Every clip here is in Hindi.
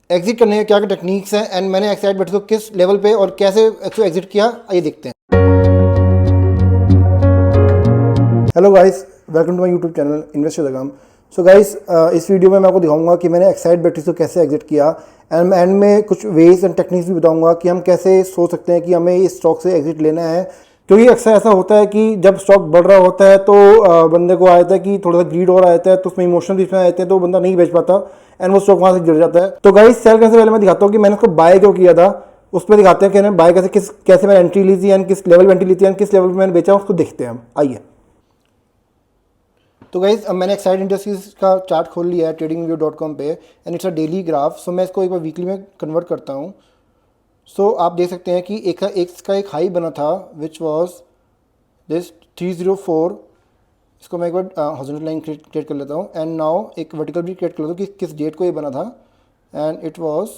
एग्जिट करने के क्या क्या टेक्निक्स हैं एंड मैंने एक्साइड बेटिस को किस लेवल पे और कैसे इसको एग्जिट किया, आइए देखते हैं। Hello guys, welcome to my YouTube channel invest with Agam. So guys, इस वीडियो में मैं आपको दिखाऊंगा कि मैंने एक्साइड बेटिस को कैसे एग्जिट किया एंड एंड में कुछ वेज एंड टेक्निक्स भी बताऊंगा कि हम कैसे सोच सकते हैं कि हमें इस स्टॉक से एग्जिट लेना है। क्योंकि अक्सर ऐसा होता है कि जब स्टॉक बढ़ रहा होता है तो बंदे को आ जाता है कि थोड़ा सा ग्रीड और आ जाता है, तो उसमें इमोशनल इसमें आ जाते हैं, तो बंदा नहीं बेच पाता एंड वो स्टॉक वहाँ से गिर जाता है। तो गाइस, सेल करने से पहले मैं दिखाता हूँ कि मैंने उसको बाय क्यों किया था। उस पर दिखाते हैं कि मैंने बाय कैसे मैंने एंट्री ली थी एंड किस लेवल में एंट्री ली थी एंड किस लेवल में मैंने बेचा, उसको देखते हैं हम, आइए। तो गाइज, अब मैंने एक्साइड इंडस्ट्रीज का चार्ट खोल लिया है tradingview.com पे and it's a daily graph. So मैं इसको एक बार वीकली में कन्वर्ट करता हूँ। सो आप देख सकते हैं कि एक इसका एक हाई बना था विच वाज दिस 304। इसको मैं एक बार हॉरिजॉन्टल लाइन क्रिएट कर लेता हूँ एंड नाउ एक वर्टिकल भी क्रिएट कर लेता हूँ कि किस डेट को ये बना था and it was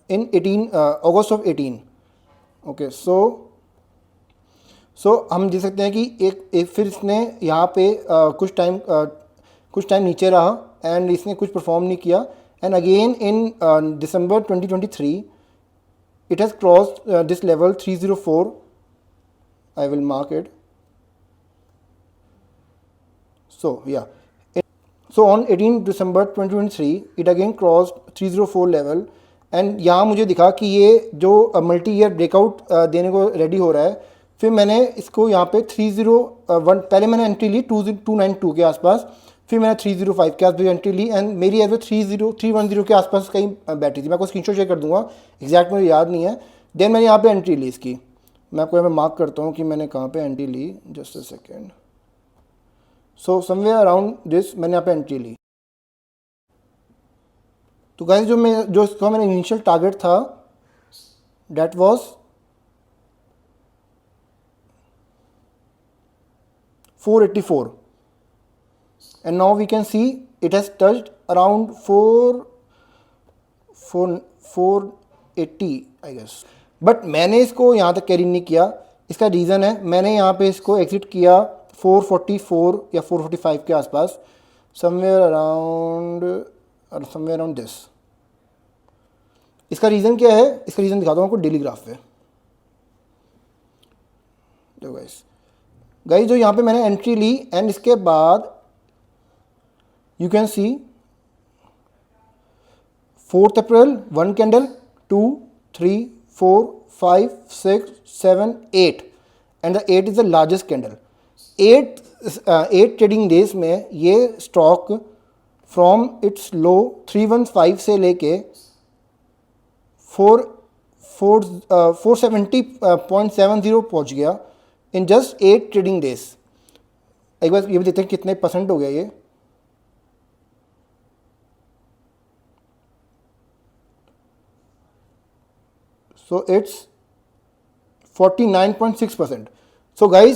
in 18 August of 18। Okay, so हम देख सकते हैं कि एक फिर इसने यहाँ पे कुछ टाइम नीचे रहा एंड इसने कुछ परफॉर्म नहीं किया and again in December 2023 it has crossed this level 304. I will mark it. So yeah, so on 18 December 2023 it again crossed 304 level and यहाँ मुझे दिखा कि ये जो मल्टी ईयर ब्रेकआउट देने को रेडी हो रहा है। फिर मैंने इसको यहाँ पे 301, पहले मैंने एंट्री ली 292 के आसपास, फिर मैंने 305 के आसपास एंट्री ली एंड मेरी एवरेज 310 के आसपास कहीं बैठी थी। मैं आपको स्क्रीनशॉट शेयर कर दूंगा, एग्जैक्ट मुझे याद नहीं है। देन मैंने यहाँ पे एंट्री ली इसकी, मैं आपको यहाँ पे मार्क करता हूँ कि मैंने कहाँ पे एंट्री ली, just a second. So somewhere around this मैंने यहाँ पे एंट्री ली। तो गाइस, जो इसका मेरा इनिशियल टारगेट था that was 484 and now we can see it has touched around 480 I guess, but मैंने इसको यहाँ तक कैरी नहीं किया। इसका रीज़न है, मैंने यहाँ पे इसको एग्जिट किया 444 या 445 के आसपास, समवेयर अराउंड दिस। इसका रीज़न क्या है, इसका रीज़न दिखाता हूँ आपको डेली ग्राफ पे। जो गाइस जो यहाँ पे मैंने एंट्री ली एंड इसके बाद you can see 4th April 1 candle, 2, 3, 4, 5, 6, 7, 8 and the 8 is the largest candle. 8 trading days में ये स्टॉक फ्रॉम इट्स लो 315 से लेके 470.70 पहुंच गया इन जस्ट 8 ट्रेडिंग डेज। एक बार ये भी देखते हैं कितने परसेंट हो गया ये। So it's 49.6%। सो गाइज,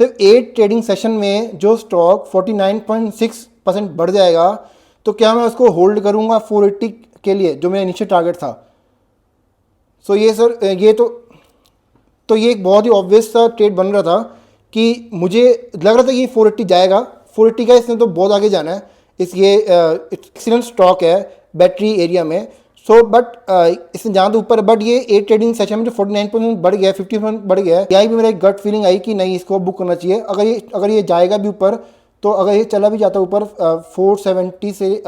सिर्फ 8 ट्रेडिंग सेशन में जो स्टॉक 49.6% बढ़ जाएगा, तो क्या मैं उसको होल्ड करूंगा 480 के लिए जो मेरा इनिशियल टारगेट था। सो ये सर, तो ये एक बहुत ही ऑब्वियस सा ट्रेड बन रहा था कि मुझे लग रहा था कि 480 जाएगा। 480 का इसने तो बहुत आगे जाना है। ये एक्सीलेंट स्टॉक है बैटरी एरिया में। सो बट इसने जहाँ तो ऊपर, बट ये 8 ट्रेडिंग सेशन में जो 49% बढ़ गया है, 50% बढ़ गया है, यहाँ भी मेरा एक गट फीलिंग आई कि नहीं, इसको बुक करना चाहिए। अगर ये जाएगा भी ऊपर, तो अगर ये चला भी जाता ऊपर 470 से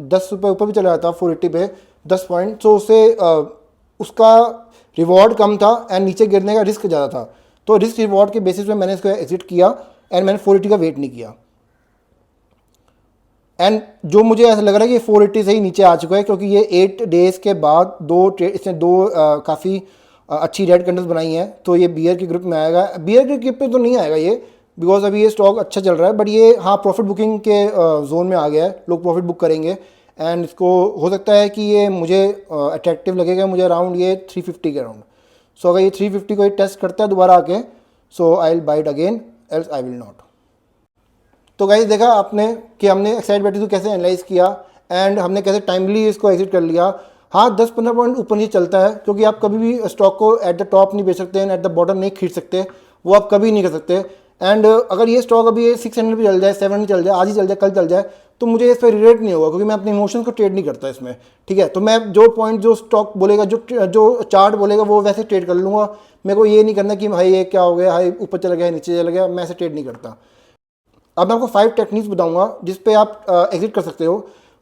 10 रुपये ऊपर भी चला जाता 480 पे 10 पॉइंट, तो उससे उसका रिवॉर्ड कम था एंड नीचे गिरने का रिस्क ज़्यादा था। तो रिस्क रिवॉर्ड के बेसिस पे मैंने इसको एग्जिट किया एंड मैंने 480 का वेट नहीं किया। एंड जो मुझे ऐसा लग रहा है कि 480 से ही नीचे आ चुका है, क्योंकि ये 8 डेज के बाद इसने दो काफ़ी अच्छी रेड कैंडल्स बनाई हैं। तो ये बियर के ग्रुप में आएगा, बियर के ग्रुप पे तो नहीं आएगा ये, बिकॉज अभी ये स्टॉक अच्छा चल रहा है। बट ये हाँ, प्रॉफिट बुकिंग के जोन में आ गया है, लोग प्रॉफिट बुक करेंगे एंड इसको हो सकता है कि ये मुझे अट्रैक्टिव लगेगा, मुझे अराउंड ये 350 के अराउंड। सो अगर ये 350 को ये टेस्ट करता है दोबारा आके, so I will buy it again, else I will not. तो गाइस, देखा आपने कि हमने एक्साइड बेटिस को कैसे एनालाइज किया एंड हमने कैसे टाइमली इसको एग्जिट कर लिया। हाँ, 10-15 पॉइंट ऊपर नीचे चलता है, क्योंकि आप कभी भी स्टॉक को एट द टॉप नहीं बेच सकते एंड एट द बॉटम नहीं खरीद सकते, वो आप कभी नहीं कर सकते। एंड अगर ये स्टॉक अभी 600 पे चल जाए, 700 चल जाए, आज ही चल जाए, कल चल जाए, तो मुझे इस पर रिलेट नहीं होगा, क्योंकि मैं अपने इमोशंस को ट्रेड नहीं करता इसमें, ठीक है। तो मैं जो पॉइंट, जो स्टॉक बोलेगा, जो चार्ट बोलेगा, वो वैसे ट्रेड कर लूँगा। मेरे को ये नहीं करना कि भाई ये क्या हो गया, हाई ऊपर चला गया, नीचे चला गया, मैं ऐसे ट्रेड नहीं करता। अब मैं आपको 5 टेक्निक्स बताऊंगा जिस पे आप एग्जिट कर सकते हो।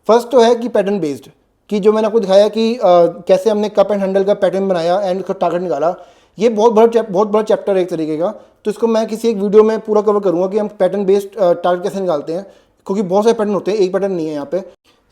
फर्स्ट तो है कि पैटर्न बेस्ड, कि जो मैंने आपको दिखाया कि कैसे हमने कप एंड हैंडल का पैटर्न बनाया एंड उसका टारगेट निकाला। ये बहुत बड़ा चैप्टर है एक तरीके का, तो इसको मैं किसी एक वीडियो में पूरा कवर करूँगा कि हम पैटर्न बेस्ड टारगेट कैसे निकालते हैं, क्योंकि बहुत सारे पैटर्न होते हैं, एक पैटर्न नहीं है यहाँ पे।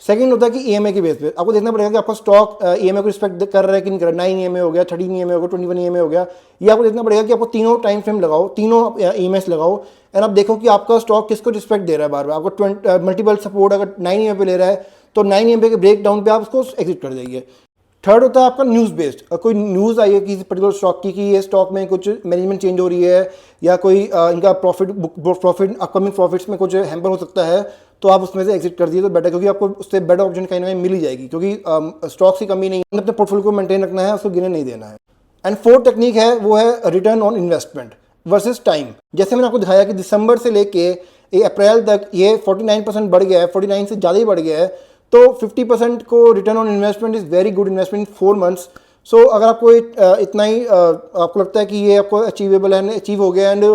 सेकंड होता है कि ईएमए के बेस पे आपको देखना पड़ेगा कि आपका स्टॉक ईएमए को रिस्पेक्ट कर रहा है कि नहीं कर रहा है। 9 ईएमए हो गया, 13 ईएमए हो गया, 21 ईएमए हो गया। ये आपको देखना पड़ेगा कि आपको तीनों टाइम फ्रेम लगाओ, तीनों ईएमएस लगाओ, एंड आप देखो कि आपका स्टॉक किसको रिस्पेक्ट दे रहा है बार बार। आपको मल्टीपल सपोर्ट अगर 9 ईएमए पे ले रहा है, तो 9 ईएमए के ब्रेक डाउन पे आप उसको एग्जिट कर देंगे। थर्ड होता है आपका न्यूज़ बेस्ड। कोई न्यूज़ आई है किसी पर्टिकुलर स्टॉक की कि ये स्टॉक में कुछ मैनेजमेंट चेंज हो रही है, या कोई इनका प्रॉफिट अपकमिंग प्रॉफिट्स में कुछ हैम्पर हो सकता है, तो आप उसमें से एग्जिट कर दिए तो बेटर, क्योंकि आपको उससे बेटर ऑप्शन कहीं ना कहीं मिल ही जाएगी, क्योंकि स्टॉक्स की कमी नहीं है, अपने पोर्टफोलियो को मेंटेन रखना है, उसको गिरने नहीं देना है। एंड फोर्थ टेक्निक है, वो है return on investment versus time. जैसे मैंने आपको दिखाया कि दिसंबर से लेके अप्रैल तक ये 49% बढ़ गया है, 49 से ज़्यादा ही बढ़ गया है, तो 50% को return on investment is very good investment in 4 months. So अगर आपको इतना ही आपको लगता है कि ये आपको अचीवेबल है, अचीव हो गया, एंड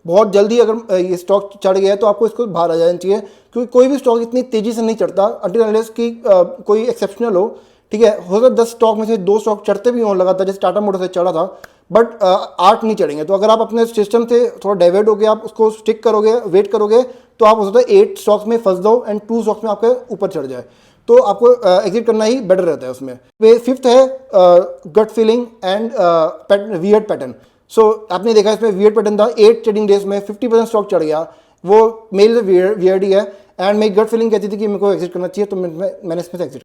बहुत जल्दी अगर ये स्टॉक चढ़ गया है, तो आपको इसको बाहर आ जाना चाहिए, क्योंकि कोई भी स्टॉक इतनी तेज़ी से नहीं चढ़ता अनटिल अनलेस कि कोई एक्सेप्शनल हो, ठीक है। हो सकता है 10 स्टॉक में से 2 स्टॉक चढ़ते भी हों लगातार, जैसे टाटा मोटर्स से चढ़ा था, बट 8 नहीं चढ़ेंगे। तो अगर आप अपने सिस्टम से थोड़ा डाइवर्ट हो गया, आप उसको स्टिक करोगे, वेट करोगे, तो आप हो सकता है 8 स्टॉक्स में फंस दो एंड 2 स्टॉक्स में आपके ऊपर चढ़ जाए, तो आपको एग्जिट करना ही बेटर रहता है उसमें। फिफ्थ है gut feeling and weird pattern. So आपने देखा इसमें वियर्ड पैटर्न था, 8 ट्रेडिंग डेज में 50% स्टॉक चढ़ गया, वो मेरे लिए वियर्ड ही है, एंड मेरी गट फीलिंग कहती थी कि मेरे को एग्जिट करना चाहिए, तो मैंने इसमें से एग्जिट।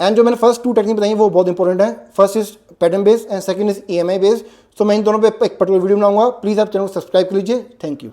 एंड जो मैंने फर्स्ट 2 टेक्निक बताई वो बहुत इंपॉर्टेंट है। First is pattern based and second is EMI based. So मैं इन दोनों पे एक पर्टिकुलर वीडियो बनाऊंगा, प्लीज़ आप चैनल को सब्सक्राइब कर लीजिए। Thank you.